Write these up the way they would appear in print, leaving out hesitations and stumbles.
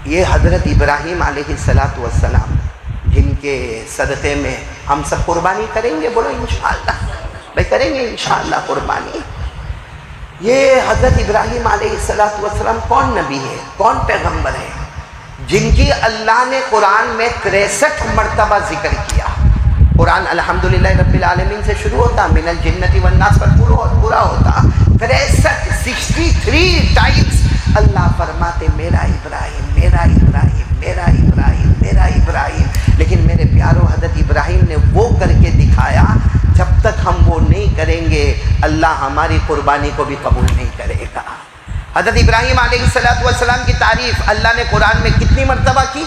یہ حضرت ابراہیم علیہ السلام جن کے صدقے میں ہم سب قربانی کریں گے، بولو انشاءاللہ بھائی کریں گے انشاءاللہ قربانی۔ یہ حضرت ابراہیم علیہ السلام کون نبی ہے، کون پیغمبر ہے جن کی اللہ نے قرآن میں 63 مرتبہ ذکر کیا۔ قرآن الحمدللہ رب العالمین سے شروع ہوتا، من الجنت والناس پر پورا ہوتا، 63 ٹائمز اللہ فرماتے میرا ابراہیم میرا ابراہیم میرا ابراہیم میرا ابراہیم۔ لیکن میرے پیارو حضرت ابراہیم نے وہ کر کے دکھایا، جب تک ہم وہ نہیں کریں گے اللہ ہماری قربانی کو بھی قبول نہیں کرے گا۔ حضرت ابراہیم علیہ السلام کی تعریف اللہ نے قرآن میں کتنی مرتبہ کی؟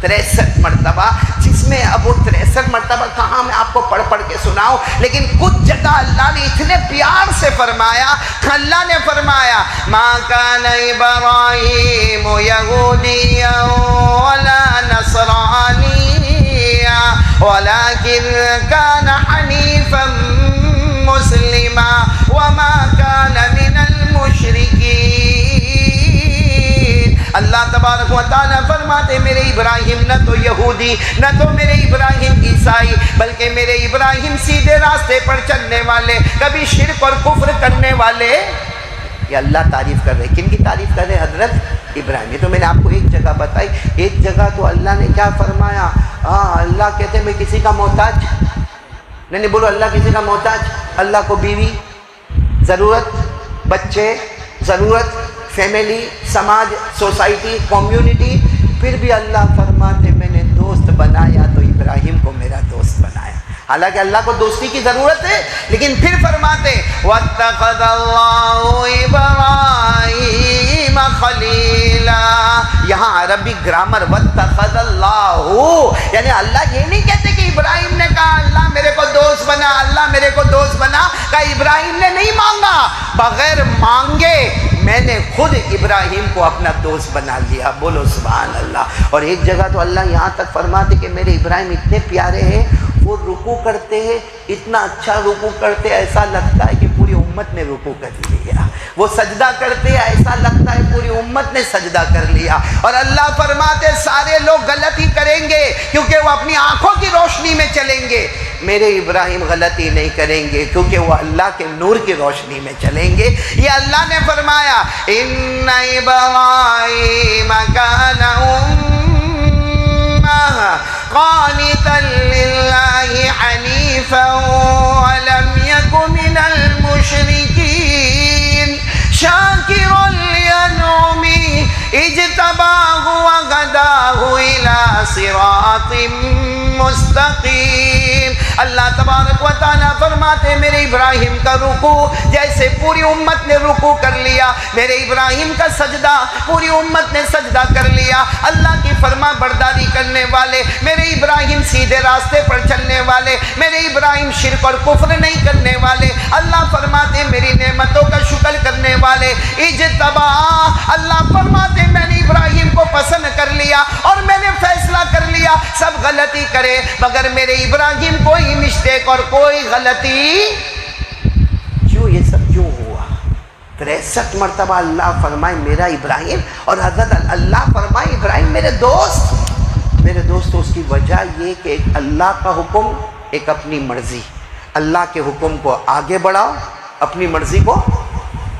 63 مرتبہ، جس میں اب وہ 63 مرتبہ کہاں میں آپ کو پڑھ کے سناؤں، لیکن کچھ جگہ اللہ نے اتنے پیار سے فرمایا، اللہ نے فرمایا ما کان ابراہیم یہودیا ولا نصرانیا ولکن کان حنیفا مسلما وما کان من المشرکین۔ اللہ تبارک و تعالیٰ فرماتے میرے ابراہیم نہ تو یہودی نہ تو میرے ابراہیم عیسائی، بلکہ میرے ابراہیم سیدھے راستے پر چلنے والے، کبھی شرک اور کفر کرنے والے۔ یہ اللہ تعریف کر رہے، کن کی تعریف کر رہے؟ حضرت ابراہیم۔ یہ تو میں نے آپ کو ایک جگہ بتائی، ایک جگہ تو اللہ نے کیا فرمایا، اللہ کہتے میں کسی کا محتاج نہیں، بولو اللہ کسی کا محتاج۔ اللہ کو بیوی ضرورت، بچے ضرورت، فیملی، سماج، سوسائٹی، کمیونٹی، پھر بھی اللہ فرماتے میں نے دوست بنایا تو ابراہیم کو میرا دوست بنایا۔ حالانکہ اللہ کو دوستی کی ضرورت ہے، لیکن پھر فرماتے وَاتَّخَذَ اللَّهُ إِبْرَاهِيمَ خَلِيلًا۔ یہاں عربی گرامر وَاتَّخَذَ اللَّهُ، یعنی اللہ یہ نہیں کہتے کہ ابراہیم نے کہا اللہ میرے کو دوست بنا، اللہ میرے کو دوست بنا، کہا ابراہیم نے نہیں مانگا، بغیر مانگے میں نے خود ابراہیم کو اپنا دوست بنا لیا۔ بولو سبحان اللہ۔ اور ایک جگہ تو اللہ یہاں تک فرماتے کہ میرے ابراہیم اتنے پیارے ہیں، وہ رکوع کرتے ہیں، اتنا اچھا رکوع کرتے ایسا لگتا ہے کہ پوری امت نے رکوع کر لیا۔ وہ سجدہ کرتے ہیں، ایسا لگتا ہے پوری امت نے سجدہ کر لیا۔ اور اللہ فرماتے سارے لوگ غلطی کریں گے کیونکہ وہ اپنی آنکھوں کی روشنی میں چلیں گے، میرے ابراہیم غلطی نہیں کریں گے کیونکہ وہ اللہ کے نور کی روشنی میں چلیں گے۔ یہ اللہ نے فرمایا ان ابراہیم کان قانتا للہ حنیفا ولم یک من المشرکین شاکرا لانعمہ اجتباہ وہداہ الی صراط مستقیم۔ اللہ تبارک و تعالیٰ فرماتے میرے ابراہیم کا رکوع جیسے پوری امت نے رکوع کر لیا، میرے ابراہیم کا سجدہ پوری امت نے سجدہ کر لیا۔ اللہ کی فرما برداری کرنے والے، میرے ابراہیم سیدھے راستے پر چلنے والے، میرے ابراہیم شرک اور کفر نہیں کرنے والے، اللہ فرماتے میری نعمتوں کا شکر کرنے والے۔ اجتبا، اللہ فرماتے میں نے ابراہیم کو پسند کر لیا اور میں نے فیصلہ کر لیا سب غلطی کرے مگر میرے ابراہیم کوئی مسٹیک اور کوئی غلطی۔ کیوں یہ سب کیوں ہوا؟ 63 مرتبہ اللہ فرمائے میرا ابراہیم، اور حضرت اللہ فرمائے ابراہیم میرے دوست۔ اس کی وجہ یہ کہ ایک اللہ کا حکم، ایک اپنی مرضی۔ اللہ کے حکم کو آگے بڑھاؤ، اپنی مرضی کو،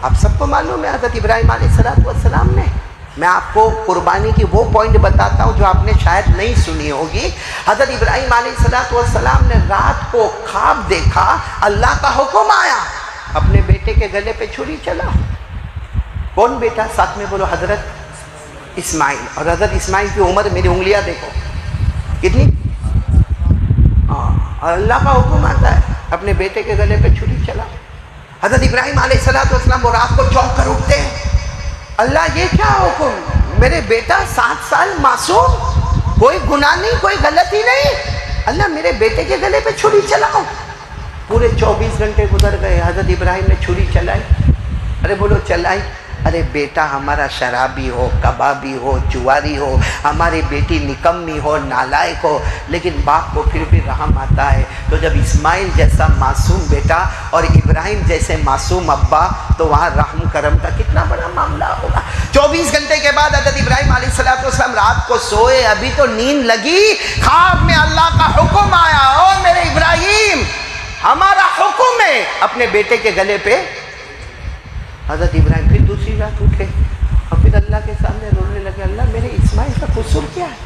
آپ سب کو معلوم ہے حضرت ابراہیم علیہ السلام نے، میں آپ کو قربانی کی وہ پوائنٹ بتاتا ہوں جو آپ نے شاید نہیں سنی ہوگی۔ حضرت ابراہیم علیہ السلام نے رات کو خواب دیکھا، اللہ کا حکم آیا اپنے بیٹے کے گلے پہ چھری چلا۔ کون بیٹا؟ ساتھ میں بولو حضرت اسماعیل۔ اور حضرت اسماعیل کی عمر میری انگلیاں دیکھو کتنی، اور اللہ کا حکم آتا ہے اپنے بیٹے کے گلے پہ چھری چلا۔ حضرت ابراہیم علیہ السلام وہ رات کو چونک کر اٹھتے ہیں، اللہ یہ کیا حکم، میرے بیٹا 7 سال معصوم، کوئی گناہ نہیں، کوئی غلطی نہیں، اللہ میرے بیٹے کے گلے پہ چھری چلاؤ۔ پورے 24 گھنٹے گزر گئے، حضرت ابراہیم نے چھری چلائی، ارے بولو چلائی، ارے بیٹا ہمارا شرابی ہو، کبابی ہو، جواری ہو، ہماری بیٹی نکمی ہو، نالائق ہو، لیکن باپ کو پھر بھی رحم آتا ہے۔ تو جب اسماعیل جیسا معصوم بیٹا اور ابراہیم جیسے معصوم ابا، تو وہاں رحم کرم کا کتنا بڑا معاملہ ہوگا۔ 24 گھنٹے کے بعد حضرت ابراہیم علیہ السلام رات کو سوئے، ابھی تو نیند لگی، خواب میں اللہ کا حکم آیا، او میرے ابراہیم ہمارا حکم ہے اپنے بیٹے کے گلے پہ۔ حضرت ابراہیم پھر دوسری رات اٹھے اور پھر اللہ کے سامنے رونے لگے، اللہ میرے اسماعیل کا قصور کیا ہے،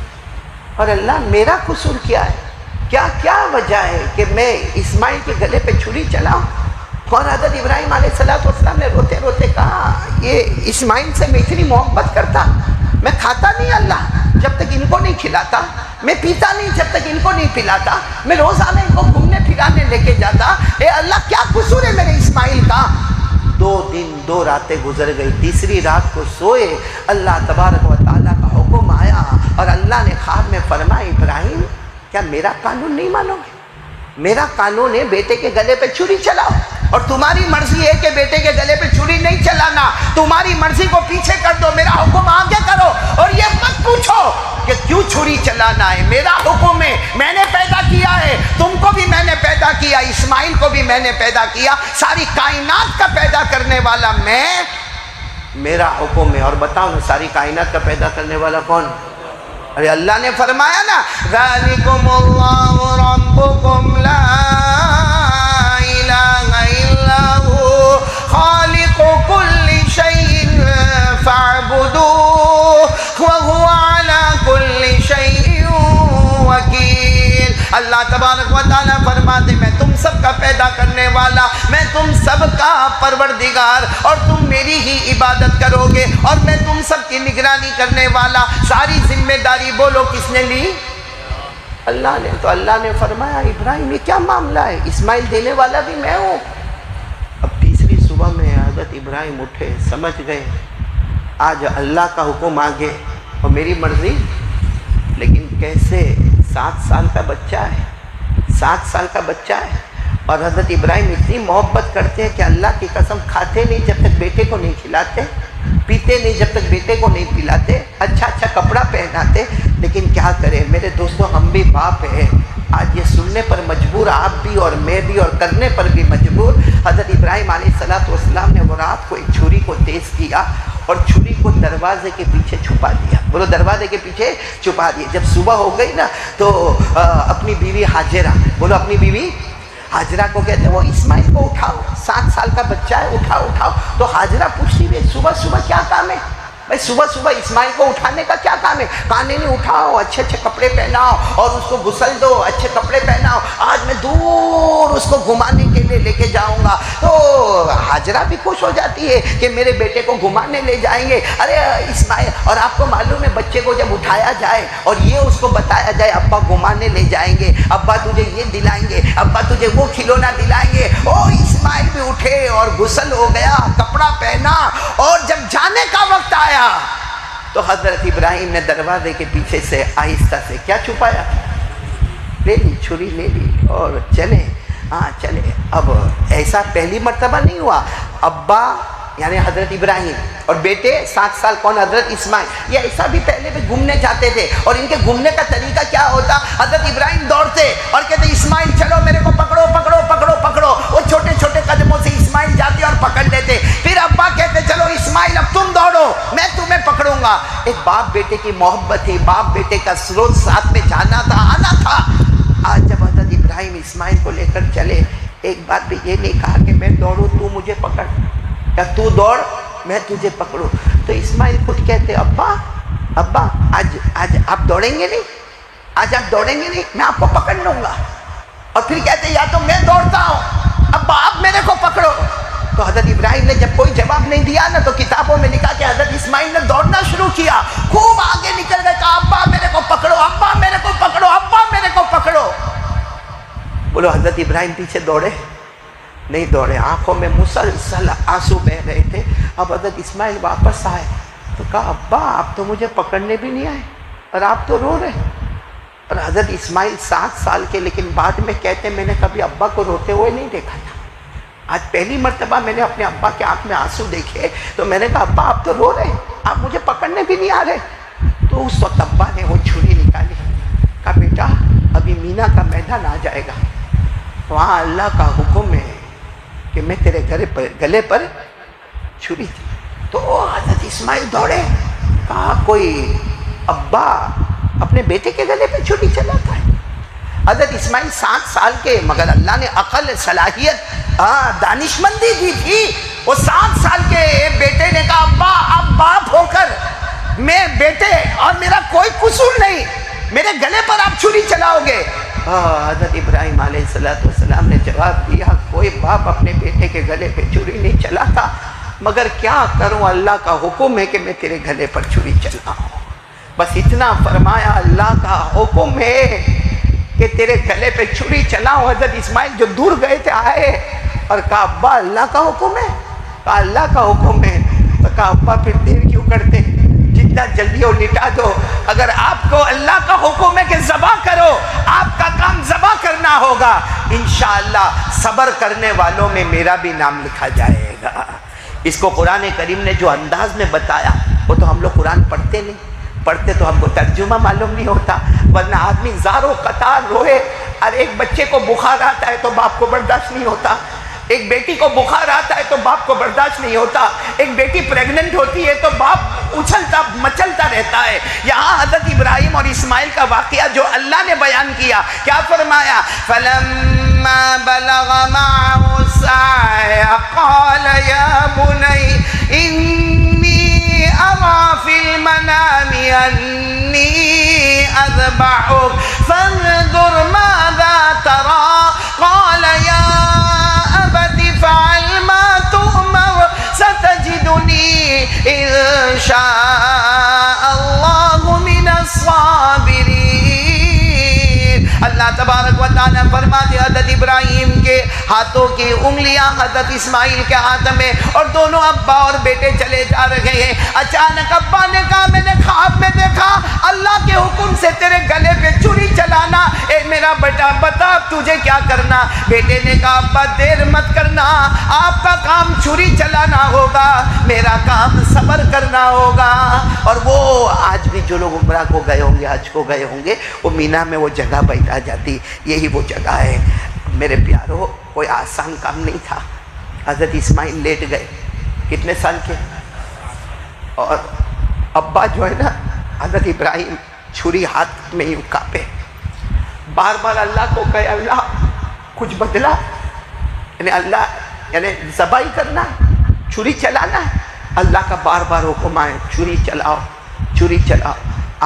اور اللہ میرا قصور کیا ہے، کیا وجہ ہے کہ میں اسماعیل کے گلے پہ چھری چلاؤں؟ اور حضرت ابراہیم علیہ السلام نے روتے روتے کہا، یہ اسماعیل سے میں اتنی محبت کرتا، میں کھاتا نہیں اللہ جب تک ان کو نہیں کھلاتا، میں پیتا نہیں جب تک ان کو نہیں پلاتا، میں روزانہ ان کو گھومنے پھرانے لے کے جاتا، اے اللہ کیا قصور ہے میرے اسماعیل کا؟ 2 دن 2 راتیں گزر گئی، تیسری رات کو سوئے، اللہ تبارک و تعالیٰ کا حکم آیا اور اللہ نے خواب میں فرمایا، ابراہیم کیا میرا قانون نہیں مانو گے؟ میرا قانون ہے بیٹے کے گلے پہ چھری چلاؤ، اور تمہاری مرضی ہے کہ بیٹے کے گلے پہ چھری نہیں چلانا، تمہاری مرضی کو پیچھے کر دو، میرا حکم آگے کرو، اور یہ مت پوچھو کہ کیوں چھری چلانا ہے، میرا حکم ہے، میں نے پیدا کیا ہے، تم کو بھی میں نے پیدا کیا، اسماعیل کو بھی میں نے پیدا کیا، ساری کائنات کا پیدا کرنے والا میں، میرا حکم ہے۔ اور بتاؤ نا ساری کائنات کا پیدا کرنے والا کون؟ ارے اللہ نے فرمایا نا، ذالکم اللہ ربکم لا الہ الا ہو خالق کل شیء فاعبدوہ وہو علی کل شیء وکیل۔ اللہ تبارک و تعالیٰ فرماتے میں تم سب کا پیدا کرنے والا، میں تم سب کا پروردگار، اور تم میری ہی عبادت کرو گے، اور میں تم سب کی نگرانی کرنے والا۔ ساری ذمہ داری بولو کس نے لی؟ اللہ نے۔ تو اللہ نے فرمایا ابراہیم یہ کیا معاملہ ہے، اسماعیل دینے والا بھی میں ہوں۔ اب تیسری صبح میں حضرت ابراہیم اٹھے، سمجھ گئے آج اللہ کا حکم آگے اور میری مرضی، لیکن کیسے؟ 7 سال کا بچہ ہے، 7 سال کا بچہ ہے، اور حضرت ابراہیم اتنی محبت کرتے ہیں کہ اللہ کی قسم کھاتے نہیں جب تک بیٹے کو نہیں کھلاتے، پیتے نہیں جب تک بیٹے کو نہیں پلاتے، اچھا کپڑا پہناتے، لیکن کیا کریں میرے دوستوں، ہم بھی باپ ہیں، آج یہ سننے پر مجبور آپ بھی اور میں بھی، اور کرنے پر بھی مجبور۔ حضرت ابراہیم علیہ السلام نے وہ رات کو ایک چھری کو تیز کیا اور چھری کو دروازے کے پیچھے چھپا دیا، بولو دروازے کے پیچھے چھپا دیا۔ جب صبح ہو گئی نا تو اپنی بیوی حاجرہ، بولو اپنی بیوی حاجرہ کو کہتے ہیں وہ اسماعیل کو اٹھاؤ، 7 سال کا بچہ ہے، اٹھاؤ۔ تو حاجرہ پوچھتی ہے صبح کیا کام ہے بھائی، صبح اسماعیل کو اٹھانے کا کیا کام ہے؟ کہانی نہیں، اٹھاؤ، اچھے کپڑے پہناؤ اور اس کو غسل دو، اچھے کپڑے پہناؤ، آج میں دور اس کو گھمانے کے لیے لے کے جاؤں گا۔ تو حاجرہ بھی خوش ہو جاتی ہے کہ میرے بیٹے کو گھمانے لے جائیں گے۔ ارے اسماعیل، اور آپ کو معلوم ہے بچے کو جب اٹھایا جائے اور یہ اس کو بتایا جائے ابا گھمانے لے جائیں گے، ابا تجھے یہ دلائیں گے، ابا تجھے وہ کھلونا دلائیں گے، او اسماعیل بھی اٹھے اور غسل ہو گیا، کپڑا پہنا، اور جب جانے کا وقت آیا تو حضرت ابراہیم نے دروازے کے پیچھے سے آہستہ سے کیا چھپایا؟ لے لی، چھری لے لی اور چلے۔ چلے۔ اب ایسا پہلی مرتبہ نہیں ہوا، ابا یعنی حضرت ابراہیم اور بیٹے 7 سال کون؟ حضرت اسماعیل، یہ ایسا بھی پہلے بھی گھومنے جاتے تھے، اور ان کے گھومنے کا طریقہ کیا ہوتا؟ حضرت ابراہیم دوڑتے اور کہتے اسماعیل چلو میرے کو پکڑو، وہ چھوٹے قدموں سے اسماعیل جاتے اور پکڑ لیتے، پھر ابا کہتے چلو اسماعیل اب تم دوڑو میں تمہیں پکڑوں گا۔ ایک باپ بیٹے کی محبت تھی، باپ بیٹے کا روز ساتھ میں جانا تھا، آنا تھا۔ آج جب حضرت ابراہیم اسماعیل کو لے کر چلے، ایک بات بھی یہ نہیں کہا کہ میں دوڑوں تو مجھے پکڑ، یا تو دوڑ میں تجھے پکڑوں۔ تو اسماعیل خود کہتے ابا آج آپ دوڑیں گے نہیں، آج آپ دوڑیں گے نہیں، میں آپ کو پکڑ لوں گا۔ اور پھر کہتے یا تو میں دوڑتا ہوں، ابا آپ میرے کو پکڑو۔ تو حضرت ابراہیم نے جب کوئی جواب نہیں دیا نا تو کتابوں میں لکھا کہ حضرت اسماعیل نے دوڑنا شروع کیا، خوب آگے نکل گئے، کہا ابا میرے کو پکڑو، ابا میرے کو پکڑو، ابا میرے کو پکڑو۔ بولو حضرت ابراہیم پیچھے دوڑے؟ نہیں دوڑے، آنکھوں میں مسلسل آنسو بہ رہے تھے۔ اب حضرت اسماعیل واپس آئے تو کہا ابا آپ تو مجھے پکڑنے بھی نہیں آئے اور آپ تو رو رہے۔ اور حضرت اسماعیل 7 سال کے، لیکن بعد میں کہتے میں نے کبھی ابا کو روتے ہوئے نہیں دیکھا تھا، آج پہلی مرتبہ میں نے اپنے ابا کے آنکھ میں آنسو دیکھے تو میں نے کہا ابا آپ تو رو رہے، آپ مجھے پکڑنے بھی نہیں آ رہے۔ تو اس وقت ابا نے وہ چھری نکالی، کہا بیٹا ابھی مینا کا میدان آ جائے گا، وہاں اللہ کا حکم ہے کہ میں تیرے گلے پر چھری تھی۔ تو حضرت اسماعیل دوڑے، کہا کوئی ابا اپنے بیٹے کے گلے پہ چھری چلاتا ہے. حضرت اسماعیل 7 سال کے، مگر اللہ نے عقل، صلاحیت، دانشمندی دی تھی. وہ 7 سال کے بیٹے نے کہا ابا آپ باپ ہو کر میں بیٹے اور میرا کوئی قصور نہیں، میرے گلے پر آپ چھری چلاؤ گے؟ حضرت ابراہیم علیہ السلام نے جواب دیا کوئی باپ اپنے بیٹے کے گلے پہ چھری نہیں چلاتا، مگر کیا کروں اللہ کا حکم ہے کہ میں تیرے گلے پر چھری چلاؤں. بس اتنا فرمایا اللہ کا حکم ہے کہ تیرے گلے پہ چھری چلاؤں. حضرت اسماعیل جو دور گئے تھے آئے اور کہا ابا اللہ کا حکم ہے؟ کہا اللہ کا حکم ہے. تو کہا ابا پھر دیر کیوں کرتے، جتنا جلدی ہو لٹا دو. اگر آپ کو اللہ کا حکم ہے کہ ذبح کرو، آپ کا کام ذبح کرنا ہوگا. انشاءاللہ صبر کرنے والوں میں میرا بھی نام لکھا جائے گا. اس کو قرآن کریم نے جو انداز میں بتایا، وہ تو ہم لوگ قرآن پڑھتے نہیں، پڑھتے تو ہم کو ترجمہ معلوم نہیں ہوتا، ورنہ آدمی زاروں قطار روئے. اور ایک بچے کو بخار آتا ہے تو باپ کو برداشت نہیں ہوتا، ایک بیٹی کو بخار آتا ہے تو باپ کو برداشت نہیں ہوتا، ایک بیٹی پریگننٹ ہوتی ہے تو باپ اچھلتا مچلتا رہتا ہے. یہاں حضرت ابراہیم اور اسماعیل کا واقعہ جو اللہ نے بیان کیا، کیا فرمایا؟ فَلَمَّا بَلَغَ مَعَهُ السَّعْيَ قَالَ يَا بُنَيَّ إِنِّي أَرَىٰ فِي الْمَنَامِ أَنِّي أَذْبَحُكَ فَانظُرْ مَاذَا تَرَىٰ قَالَ يَا أَبَتِ افْعَلْ مَا تُؤْمَرُ سَتَجِدُنِي إِن شَاءَ اللَّهُ مِنَ الصَّابِرِينَ. اللہ تبارک و تعالیٰ فرماتے حضرت ابراہیم کے ہاتھوں کی انگلیاں حضرت اسماعیل کے ہاتھ میں، اور دونوں ابا اور بیٹے چلے جا رہے ہیں. اچانک ابا نے کہا میں نے خواب میں دیکھا اللہ کے حکم سے تیرے گلے پہ چھری چلانا. اے میرا بیٹا بتا تجھے کیا کرنا؟ بیٹے نے کہا ابا دیر مت کرنا، آپ کا کام چھری چلانا ہوگا، میرا کام صبر کرنا ہوگا. اور وہ آج بھی جو لوگ عمرہ کو گئے ہوں گے، حج کو گئے ہوں گے، وہ مینا میں وہ جگہ بیٹھا جاتی، یہی وہ جگہ ہے. میرے پیارو کوئی آسان کام نہیں تھا. حضرت اسماعیل لیٹ گئے، کتنے سال کے؟ اور ابا جو ہے نا حضرت ابراہیم چھری ہاتھ میں یوں کانپے، بار بار اللہ کو کہے اللہ کچھ بدلا، یعنی اللہ یعنی ذبح ہی کرنا ہے، چھری چلانا ہے. اللہ کا بار بار حکم آئے چھری چلاؤ چھری چلاؤ.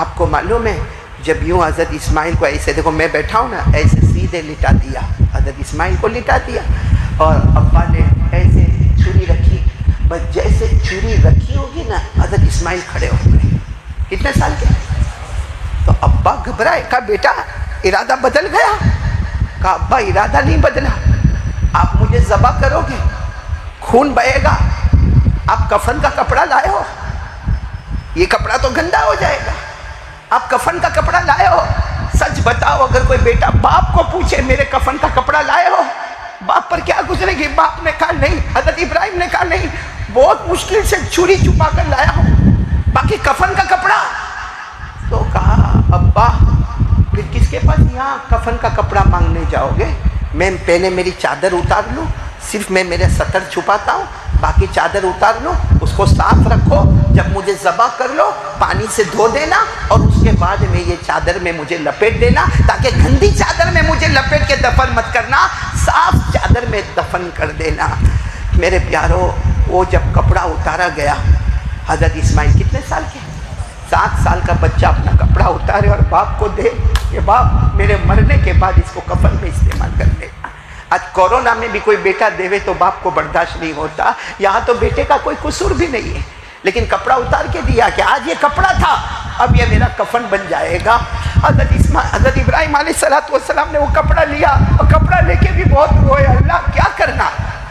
آپ کو معلوم ہے جب یوں حضرت اسماعیل کو ایسے دیکھو میں بیٹھا ہوں نا، ایسے سیدھے لٹا دیا، حضرت اسماعیل کو لٹا دیا، اور ابا نے ایسے چھری رکھی. بس جیسے چھری رکھی ہوگی نا حضرت اسماعیل کھڑے ہو گئے. کتنے سال کے؟ تو ابا گھبرائے، کہا بیٹا ارادہ بدل گیا؟ کہا ابا ارادہ نہیں بدلا، آپ مجھے ذبح کرو گے، خون بہے گا. آپ کفن کا کپڑا لائے ہو، یہ کپڑا تو گندا ہو جائے گا. آپ کفن کا کپڑا لائے ہو، سچ بتاؤ اگر کوئی بیٹا باپ کو پوچھے میرے کفن کا کپڑا لائے ہو، باپ پر کیا گزرے گی؟ باپ نے کہا نہیں. حضرت ابراہیم نے کہا نہیں، بہت مشکل سے چھری چھپا کر لایا ہوں، باقی کفن کا کپڑا. تو کہا ابا پھر کس کے پاس یہاں کفن کا کپڑا مانگنے جاؤ گے؟ میں پہلے میری چادر اتار لوں، صرف میں میرے سطر چھپاتا ہوں، باقی چادر اتار لو، اس کو صاف رکھو، جب مجھے ذبح کر لو پانی سے دھو دینا، اور اس کے بعد میں یہ چادر میں مجھے لپیٹ دینا، تاکہ گندی چادر میں مجھے لپیٹ کے دفن مت کرنا، صاف چادر میں دفن کر دینا. میرے پیارو وہ جب کپڑا اتارا گیا، حضرت اسماعیل کتنے سال کے؟ 7 سال کا بچہ اپنا کپڑا اتارے اور باپ کو دے کہ باپ میرے مرنے کے بعد اس کو کفن میں استعمال کر لے. آج کورونا میں بھی کوئی بیٹا دیوے تو باپ کو برداشت نہیں ہوتا. یہاں تو بیٹے کا کوئی قصور بھی نہیں ہے، لیکن کپڑا اتار کے دیا کہ آج یہ کپڑا تھا، اب یہ میرا کفن بن جائے گا. حضرت ابراہیم علیہ السلام نے وہ کپڑا لیا، اور کپڑا لے کے بھی بہت روئے، اللہ کیا کرنا؟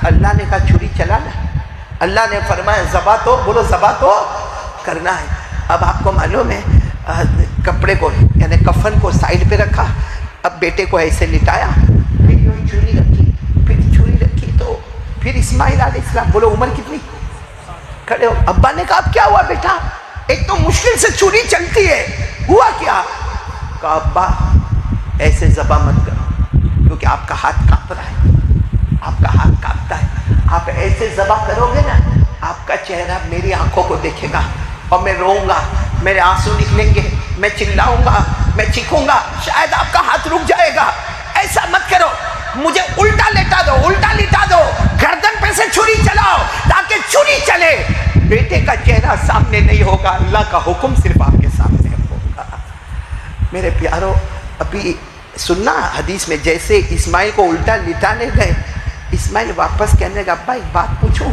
اللہ نے کہا چھری چلانا. اللہ نے فرمایا ذبح تو، بولو ذبح تو کرنا ہے. اب آپ کو معلوم ہے کپڑے کو یعنی کفن کو سائڈ پہ رکھا، اب بیٹے کو ایسے لٹایا، پھر یوں چھری رکھی، پھر چھری رکھی، تو پھر اسماعیل علیہ السلام، بولو عمر کتنی؟ کھڑے ہو. ابا نے کہا اب کیا ہوا بیٹا؟ ایک تو مشکل سے چھری چلتی ہے، ہوا کیا؟ کہا ابا ایسے ذبح مت کرو، کیونکہ آپ کا ہاتھ کانپ رہا ہے، آپ کا ہاتھ کانپتا ہے. آپ ایسے ذبح کرو گے نا، آپ کا چہرہ میری آنکھوں کو دیکھے گا، اور میں روؤں گا، میرے آنسو نکلیں گے، میں چلاؤں گا، میں چیخوں گا، شاید آپ کا ہاتھ رک جائے گا. ایسا مت کرو، مجھے الٹا لیٹا دو، الٹا لیٹا دو، گردن پہ سے چھری چلاؤ تاکہ چھری چلے. بیٹے کا چہرہ سامنے نہیں ہوگا، اللہ کا حکم صرف آپ کے سامنے ہوگا. میرے پیارو، ابھی سننا حدیث میں جیسے اسماعیل کو الٹا لٹانے گئے، اسماعیل واپس کہنے لگا ابا ایک بات پوچھوں،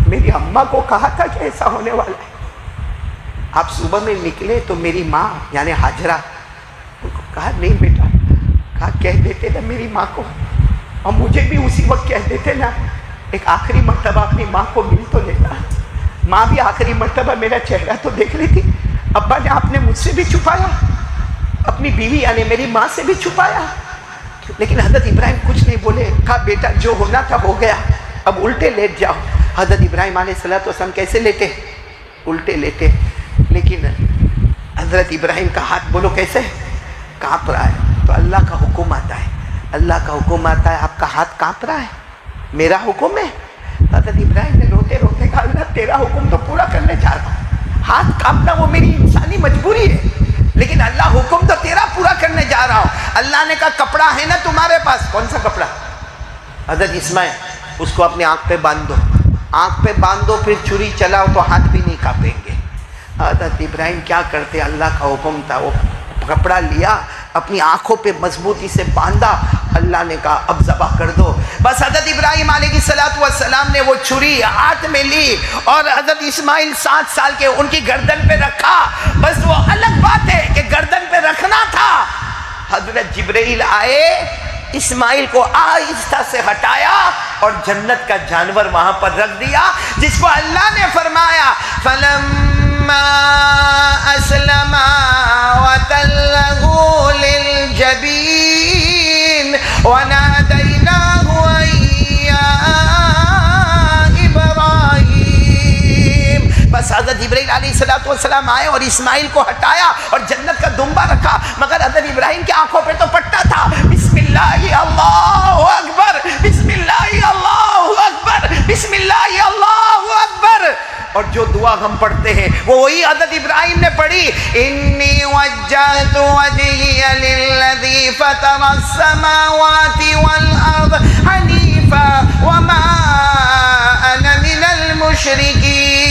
میری اماں کو کہا تھا کہ ایسا ہونے والا ہے. آپ صبح میں نکلے تو میری ماں یعنی ہاجرہ کہا نہیں بیٹا، کہا کہہ دیتے نا میری ماں کو، اور مجھے بھی اسی وقت کہہ دیتے نا. ایک آخری مرتبہ اپنی ماں کو مل تو لیتا. ماں بھی آخری مرتبہ میرا چہرہ تو دیکھ لی تھی. ابا نے آپ نے مجھ سے بھی چھپایا، اپنی بیوی یعنی میری ماں سے بھی چھپایا، لیکن حضرت ابراہیم کچھ نہیں بولے. کہا بیٹا جو ہونا تھا ہو گیا، اب الٹے لیٹ جاؤ. حضرت ابراہیم علیہ السلام کیسے لیٹے؟ الٹے لیٹے. لیکن حضرت ابراہیم کا ہاتھ بولو کیسے کانپ رہا ہے. تو اللہ کا حکم آتا ہے، اللہ کا حکم آتا ہے، آپ کا ہاتھ کانپ رہا ہے، میرا حکم ہے. حضرت ابراہیم نے روتے روتے کہا اللہ تیرا حکم تو پورا کرنے جا رہا ہوں، ہاتھ کانپنا وہ میری انسانی مجبوری ہے، لیکن اللہ حکم تو تیرا پورا کرنے جا رہا ہوں. اللہ نے کہا کپڑا ہے نا تمہارے پاس؟ کون سا کپڑا؟ حضرت اسماعیل اس کو اپنے آنکھ پہ باندھ دو، آنکھ پہ باندھ دو، پھر چھری چلاؤ تو ہاتھ بھی نہیں کانپیں گے. حضرت ابراہیم کیا کرتے، اللہ کا حکم تھا، وہ کپڑا لیا اپنی آنکھوں پہ مضبوطی سے باندھا. اللہ نے کہا اب ذبح کر دو. بس حضرت ابراہیم علیہ السلام نے وہ چھری ہاتھ میں لی اور حضرت اسماعیل 7 سال کے ان کی گردن پہ رکھا. بس وہ الگ بات ہے کہ گردن پہ رکھنا تھا. حضرت جبرائیل آئے، اسماعیل کو آہستہ سے ہٹایا اور جنت کا جانور وہاں پر رکھ دیا، جس کو اللہ نے فرمایا فَلَمَّا أَسْلَمَا وَتَلَّهُ لِلْجَبِينِ وَنَادَيْنَاهُ أَن يَا إِبْرَاهِيمُ. بس حضرت جبرائیل علیہ السلام آئے اور اسماعیل کو ہٹایا اور جنت کا دمبا رکھا، مگر حضرت ابراہیم کی آنکھوں پہ تو پٹا تھا. بسم اللہ اللہ اکبر، بسم اللہ اللہ اکبر، بسم اللہ اللہ اکبر. اور جو دعا ہم پڑھتے ہیں وہ وہی حضرت ابراہیم نے پڑھی، انی وجہت وجہی للذی فطر السماوات والارض حنیفا وما انا من المشرکین.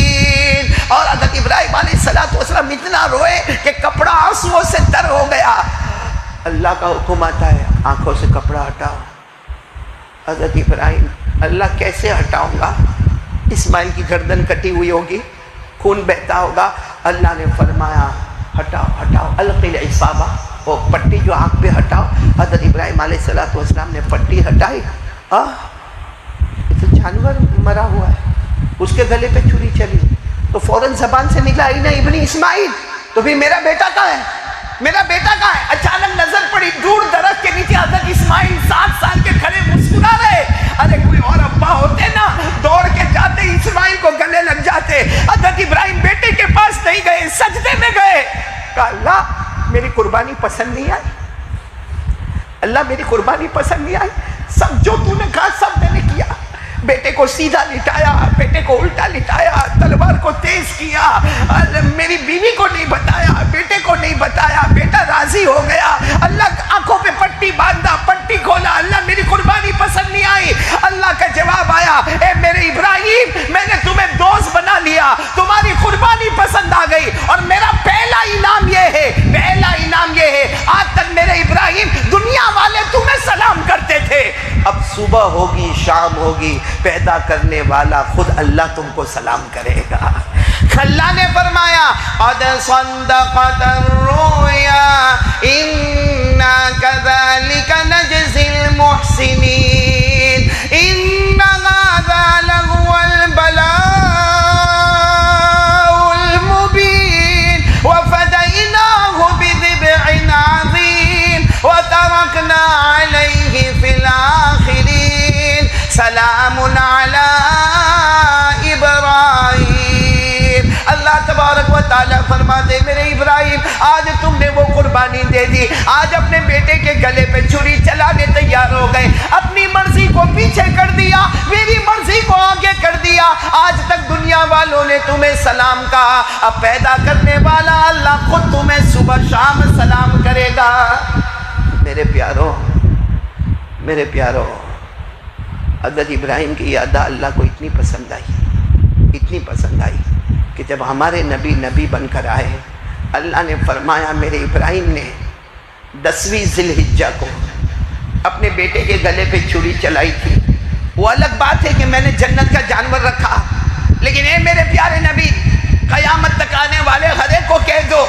اور حضرت ابراہیم علیہ السلام اتنا روئے کہ کپڑا آنسوؤں سے تر ہو گیا. اللہ کا حکم آتا ہے آنکھوں سے کپڑا ہٹاؤ. حضرت ابراہیم اللہ کیسے ہٹاؤں گا؟ اسماعیل کی گردن کٹی ہوئی ہوگی، خون بہتا ہوگا. اللہ نے فرمایا ہٹاؤ ہٹاؤ، القی العصابہ، وہ پٹی جو آنکھ پہ ہٹاؤ. حضرت ابراہیم علیہ السلام نے پٹی ہٹائی. یہ تو جانور مرا ہوا ہے، اس کے گلے پہ چھری چلی تو فوراً زبان سے نکلا اینا ابن اسماعیل، تو پھر میرا بیٹا کہاں ہے، میرا بیٹا کہاں ہے؟ اچانک نظر پڑی دور درخت کے نیچے حضرت اسماعیل 7 سال کے کھڑے مسکرا رہے. ارے کوئی اور ابا ہوتے نا دوڑ کے جاتے اسماعیل کو گلے لگ جاتے. حضرت ابراہیم بیٹے کے پاس نہیں گئے، سجدے میں گئے. کہا اللہ میری قربانی پسند نہیں آئی، اللہ میری قربانی پسند نہیں آئی، سب جو تو نے کہا سب میں نے کیا. بیٹے کو سیدھا لٹایا، بیٹے کو الٹا لٹایا، تلوار کو تیز کیا، میری بیوی کو نہیں بتایا، بیٹے کو نہیں بتایا. بیٹا راضی ہو گیا. اللہ آنکھوں پہ پٹی باندھا، پٹی کھولا، اللہ میری قربانی پسند نہیں آئی. اللہ کا جواب آیا، اے میرے ابراہیم میں نے تمہیں دوست بنا لیا، تمہاری قربانی پسند آ گئی. اور میرا پہلا انعام یہ ہے، پہلا انعام یہ ہے، آج تک میرے ابراہیم دنیا والے تمہیں سلام کرتے تھے، اب صبح ہوگی شام ہوگی پیدا کرنے والا خود اللہ تم کو سلام کرے گا. اللہ نے فرمایا قد صدقت الرؤیا انا كذلك نجزي المحسنين ان هذا لهو البلاء المبين وفديناه بذبح عظيم وتركنا عليه في الآخرين سلام على ابراہیم. اللہ تبارک و تعالیٰ فرماتے میرے ابراہیم آج تم نے وہ قربانی دے دی، آج اپنے بیٹے کے گلے پہ چھری چلانے تیار ہو گئے، اپنی مرضی کو پیچھے کر دیا، میری مرضی کو آگے کر دیا. آج تک دنیا دنیا والوں نے تمہیں سلام کہا، اب پیدا کرنے والا اللہ خود تمہیں صبح شام سلام کرے گا۔ میرے پیارو، حضرت ابراہیم کی یادہ اللہ کو اتنی پسند آئی کہ جب ہمارے نبی بن کر آئے، اللہ نے فرمایا میرے ابراہیم نے 10ویں ذی الحجہ کو اپنے بیٹے کے گلے پہ چھری چلائی تھی۔ وہ الگ بات ہے کہ میں نے جنت کا جانور رکھا، لیکن اے میرے پیارے نبی، قیامت تک آنے والے ہر ایک کو کہہ دو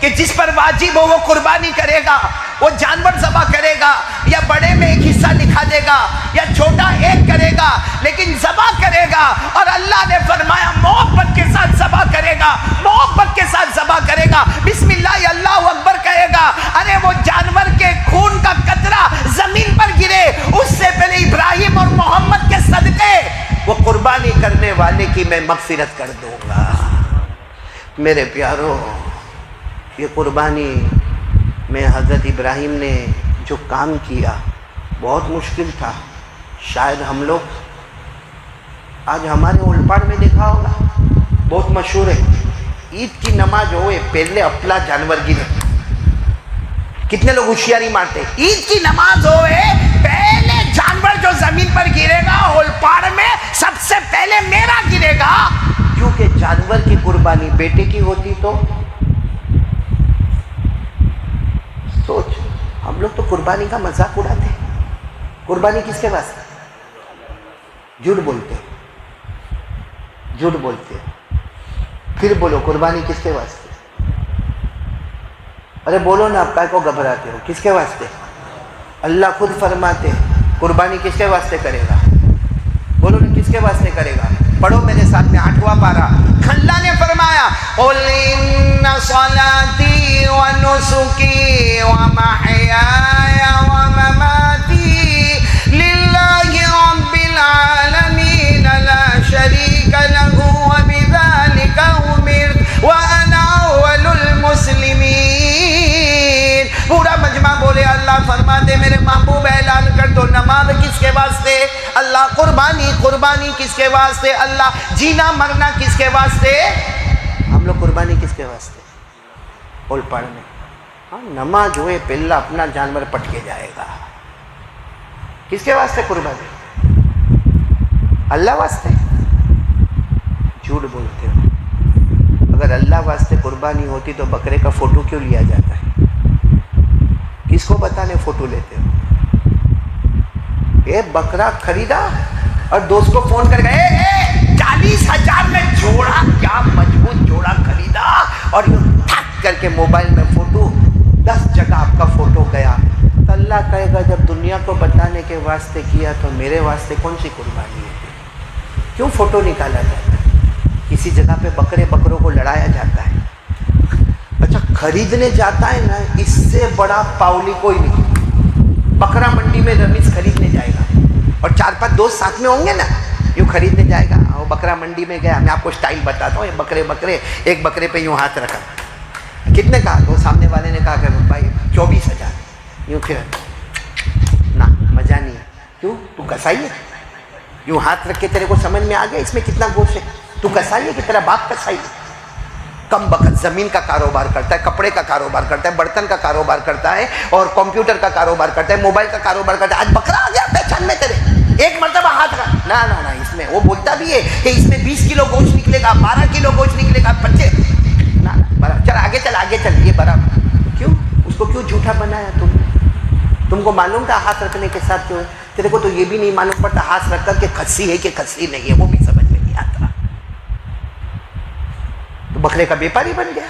کہ جس پر واجب ہو وہ قربانی کرے گا، وہ جانور ذبح کرے گا، یا بڑے میں ایک حصہ لکھا دے گا یا چھوٹا ایک کرے گا، لیکن ذبح کرے گا۔ اور اللہ نے فرمایا محبت کے ساتھ ذبح کرے گا، محبت کے ساتھ ذبح کرے گا، بسم اللہ اللہ اکبر کہے گا۔ ارے وہ جانور کے خون کا قطرہ زمین پر گرے اس سے پہلے ابراہیم اور محمد کے صدقے وہ قربانی کرنے والے کی میں مغفرت کر دوں گا۔ میرے پیارو، یہ قربانی میں حضرت ابراہیم نے جو کام کیا بہت مشکل تھا۔ شاید ہم لوگ آج ہمارے اولپاڑ میں دیکھا ہوگا، بہت مشہور ہے، عید کی نماز ہوئے پہلے اپلا جانور گرے۔ کتنے لوگ ہوشیاری مارتے، عید کی نماز ہوئے پہلے جانور جو زمین پر گرے گا اولپاڑ میں سب سے پہلے میرا گرے گا، کیونکہ جانور کی قربانی بیٹے کی ہوتی تو سوچ، ہم لوگ تو قربانی کا مذاق اڑاتے ہیں۔ قربانی کس کے واسطے؟ جھوٹ بولتے پھر بولو قربانی کس کے واسطے؟ ارے بولو نا، آپ کائے کو گھبراتے ہو؟ کس کے واسطے؟ اللہ خود فرماتے قربانی کس کے واسطے کرے گا؟ بولو نا کس کے واسطے کرے گا؟ پڑھو میرے ساتھ میں 8واں پارہ۔ اللہ نے فرمایا قُلْ إِنَّ صَلَاتِي وَنُسُكِي وَمَحْيَايَ وَمَمَاتِي لِلَّهِ رَبِّ الْعَالَمِينَ لَا شَرِيكَ لَهُ وَبِذَلِكَ أُمِرْتُ وَأَنَا أَوَّلُ الْمُسْلِمِينَ۔ پورا مجمع بولے اللہ فرماتے میرے محبوب اعلان کر دو، نماز کس کے واسطے؟ اللہ۔ قربانی کس کے واسطے؟ اللہ۔ جینا مرنا کس کے واسطے؟ ہم لوگ قربانی کس کے واسطے؟ اولپاڑ میں ہاں نماز ہوئے پہلا اپنا جانور پٹ کے جائے گا۔ کس کے واسطے قربانی؟ اللہ واسطے؟ جھوٹ بولتے ہو۔ اگر اللہ واسطے قربانی ہوتی تو بکرے کا فوٹو کیوں لیا جاتا ہے؟ کس کو بتانے فوٹو لیتے ہو؟ یہ بکرا خریدا اور دوست کو فون کر گئے 40,000 میں جوڑا، کیا مضبوط جوڑا خریدا، اور یہ تھک کر کے موبائل میں فوٹو 10 جگہ آپ کا فوٹو گیا، تو اللہ کہے گا جب دنیا کو بتانے کے واسطے کیا تو میرے واسطے کون سی قربانی ہے؟ کیوں فوٹو نکالا جاتا ہے؟ کسی جگہ پہ بکروں کو لڑایا جاتا ہے۔ اچھا خریدنے جاتا ہے نا، اس سے بڑا پاولی کوئی نہیں۔ بکرا منڈی میں رمیز خریدنے جائے گا اور 4-5 دوست ساتھ میں ہوں گے نا، یوں خریدنے جائے گا۔ وہ بکرا منڈی میں گیا، میں آپ کو سٹائل بتاتا ہوں، یہ بکرے ایک بکرے پہ یوں ہاتھ رکھا، کتنے کہا؟ تو سامنے والے نے کہا کہ بھائی 24,000۔ یوں پھر نہ مزہ نہیں ہے، کیوں؟ تو کسائی ہے، یوں ہاتھ رکھ کے تیرے کو سمجھ میں آ گیا اس میں کتنا گوشت ہے؟ تو کسائی ہے کہ تیرا باپ کسائی ہے؟ کم بخت زمین کا کاروبار کرتا ہے، کپڑے کا کاروبار کرتا ہے، برتن کا کاروبار کرتا ہے، اور کمپیوٹر کا کاروبار کرتا ہے، موبائل کا کاروبار کرتا ہے۔ آج بکرا آ گیا پہچان میں تیرے، ایک مرتبہ ہاتھ کا نہ اس میں وہ بولتا بھی ہے کہ اس میں 20 کلو گوشت نکلے گا، 12 کلو گوشت نکلے گا، 25 چل آگے چل، یہ برابر کیوں؟ اس کو کیوں جھوٹا بنایا تم کو معلوم تھا ہاتھ رکھنے کے ساتھ کیوں ہے؟ تیرے کو تو یہ بھی نہیں معلوم پڑتا ہاتھ رکھ کر کہ کھسی ہے کہ کھسی نہیں ہے، وہ بھی سمجھ میں نہیں آتا، تو بکرے کا بیپاری بن گیا۔